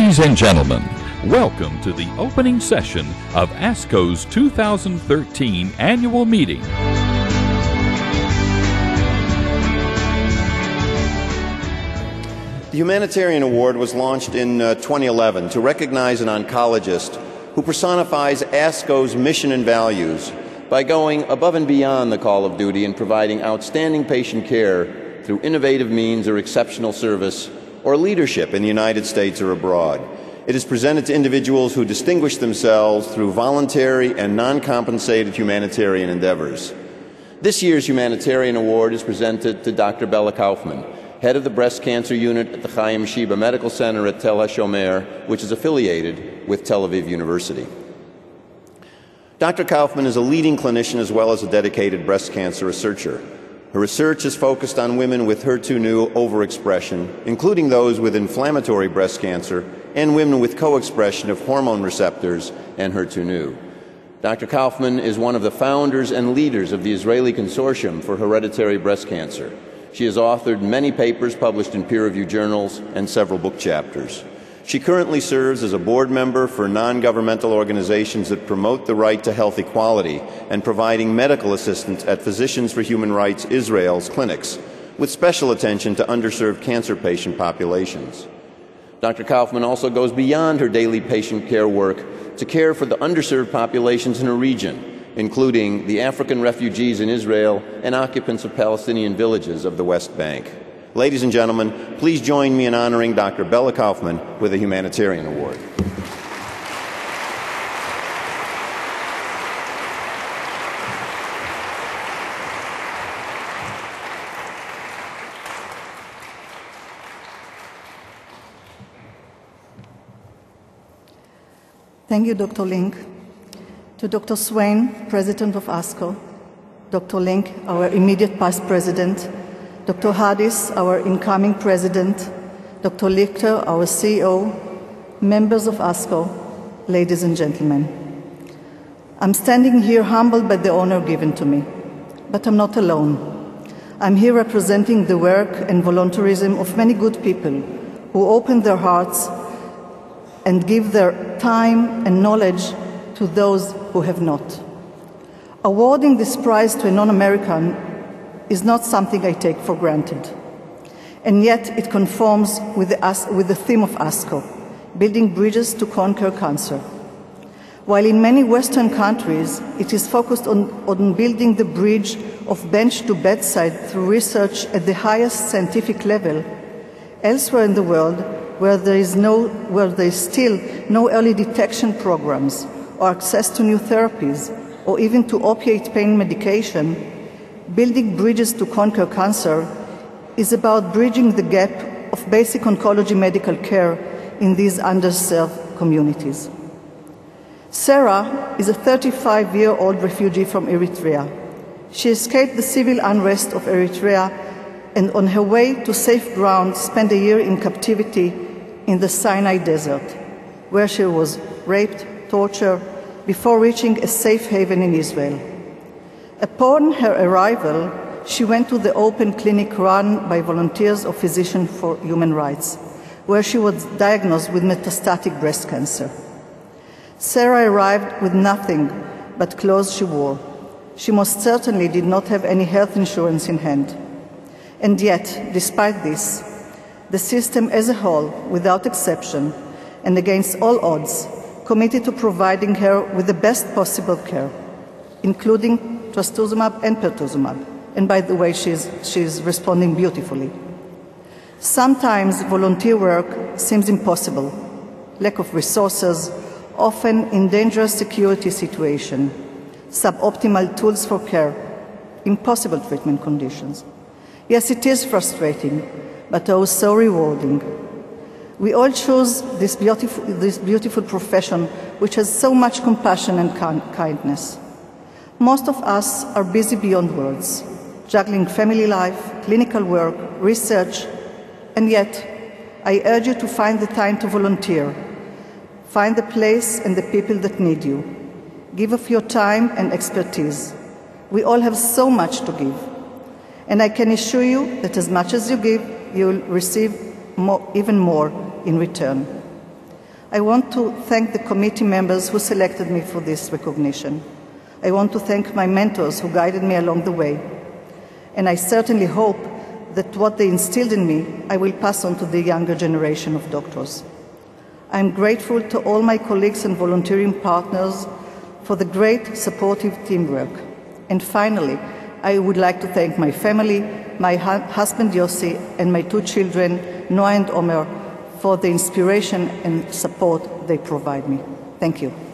Ladies and gentlemen, welcome to the opening session of ASCO's 2013 annual meeting. The Humanitarian Award was launched in 2011 to recognize an oncologist who personifies ASCO's mission and values by going above and beyond the call of duty and providing outstanding patient care through innovative means or exceptional service or leadership in the United States or abroad. It is presented to individuals who distinguish themselves through voluntary and non-compensated humanitarian endeavors. This year's Humanitarian Award is presented to Dr. Bella Kaufman, head of the breast cancer unit at the Sheba Medical Center at Tel Hashomer, which is affiliated with Tel Aviv University. Dr. Kaufman is a leading clinician as well as a dedicated breast cancer researcher. Her research is focused on women with HER2/neu overexpression, including those with inflammatory breast cancer and women with co-expression of hormone receptors and HER2/neu. Dr. Kaufman is one of the founders and leaders of the Israeli Consortium for Hereditary Breast Cancer. She has authored many papers published in peer-reviewed journals and several book chapters. She currently serves as a board member for non-governmental organizations that promote the right to health equality and providing medical assistance at Physicians for Human Rights Israel's clinics, with special attention to underserved cancer patient populations. Dr. Kaufman also goes beyond her daily patient care work to care for the underserved populations in her region, including the African refugees in Israel and occupants of Palestinian villages of the West Bank. Ladies and gentlemen, please join me in honoring Dr. Bella Kaufman with a Humanitarian Award. Thank you, Dr. Link. To Dr. Swain, President of ASCO, Dr. Link, our immediate past President, Dr. Hadis, our incoming President, Dr. Lichter, our CEO, members of ASCO, ladies and gentlemen. I'm standing here humbled by the honor given to me, but I'm not alone. I'm here representing the work and volunteerism of many good people who open their hearts and give their time and knowledge to those who have not. Awarding this prize to a non-American is not something I take for granted. And yet it conforms with the theme of ASCO, building bridges to conquer cancer. While in many Western countries it is focused on building the bridge of bench to bedside through research at the highest scientific level, elsewhere in the world where there is still no early detection programs or access to new therapies or even to opiate pain medication, building bridges to conquer cancer is about bridging the gap of basic oncology medical care in these underserved communities. Sarah is a 35-year-old refugee from Eritrea. She escaped the civil unrest of Eritrea and on her way to safe ground spent a year in captivity in the Sinai Desert, where she was raped, tortured, before reaching a safe haven in Israel. Upon her arrival, she went to the open clinic run by volunteers of Physicians for Human Rights, where she was diagnosed with metastatic breast cancer. Sarah arrived with nothing but clothes she wore. She most certainly did not have any health insurance in hand. And yet, despite this, the system as a whole, without exception, and against all odds, committed to providing her with the best possible care, including trastuzumab and pertuzumab. And by the way, she's responding beautifully. Sometimes volunteer work seems impossible. Lack of resources, often in dangerous security situations, suboptimal tools for care, impossible treatment conditions. Yes, it is frustrating, but also rewarding. We all choose this beautiful profession which has so much compassion and kindness. Most of us are busy beyond words, juggling family life, clinical work, research, and yet I urge you to find the time to volunteer. Find the place and the people that need you. Give of your time and expertise. We all have so much to give. And I can assure you that as much as you give, you will receive even more in return. I want to thank the committee members who selected me for this recognition. I want to thank my mentors who guided me along the way. And I certainly hope that what they instilled in me, I will pass on to the younger generation of doctors. I'm grateful to all my colleagues and volunteering partners for the great supportive teamwork. And finally, I would like to thank my family, my husband Yossi, and my two children, Noah and Omer, for the inspiration and support they provide me. Thank you.